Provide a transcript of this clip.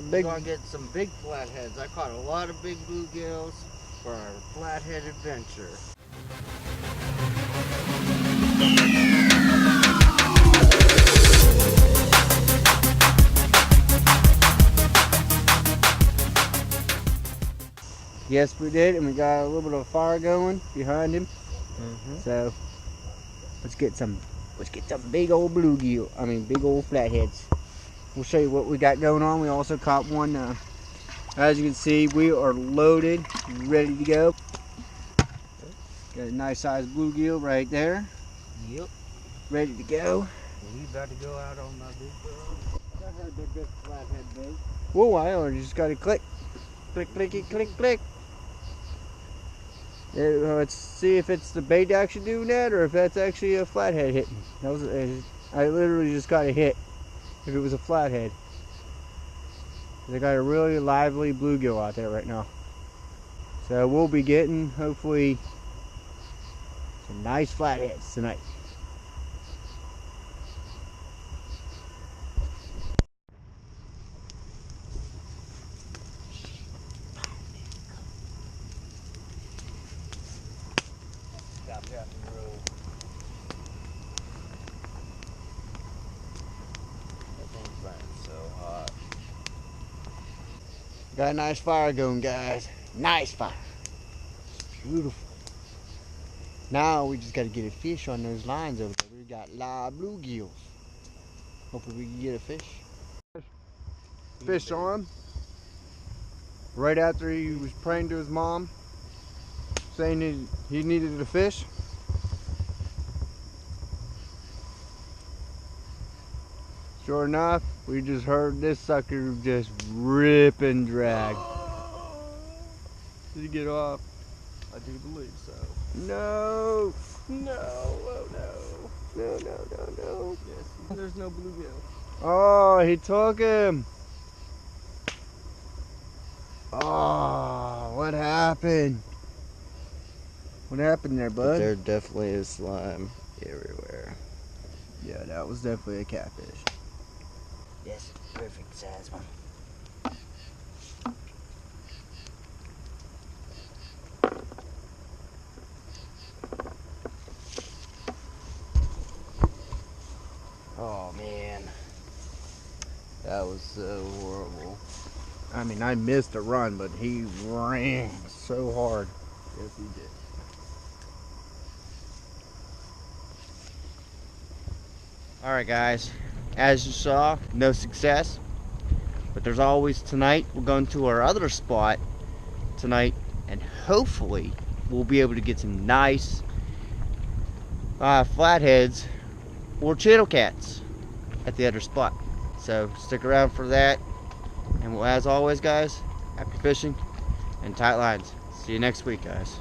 We're gonna get some big flatheads. I caught a lot of big bluegills for our flathead adventure. Yes, we did, and we got a little bit of fire going behind him. So let's get some big old bluegill. I mean, big old flatheads. We'll show you what we got going on. We also caught one. As you can see, we are loaded, ready to go. Got a nice sized bluegill right there. Yep. Ready to go. We about to go out on my big girl. I heard that big flathead bait. Whoa, I only just got to click. Click, clicky, click, click. Let's see if it's the bait actually doing that or if that's actually a flathead hitting. That was I literally just got a hit. If it was a flathead. They got a really lively bluegill out there right now. So we'll be getting hopefully some nice flatheads tonight. Stop that road. That thing's burning so hot. Got a nice fire going, guys. Nice fire. It's beautiful. Now we just got to get a fish on those lines over there. We got live bluegills. Hopefully we can get a fish. Fish on him. Right after he was praying to his mom, saying he needed a fish. Sure enough, we just heard this sucker just rip and drag. Did he get off? I do believe so. No! No, oh no. No, no, no, no. Yes, there's no bluegill. Oh, he took him. Oh, what happened? What happened there, bud? There definitely is slime everywhere. Yeah, that was definitely a catfish. Yes, perfect size one. Oh man, That was so horrible. I mean, I missed a run, but he ran so hard. Yes, he did. Alright guys, as you saw, no success, but there's always tonight. We're going to our other spot tonight, and hopefully we'll be able to get some nice flatheads or channel cats at the other spot. So stick around for that, and as always guys, happy fishing and tight lines. See you next week, guys.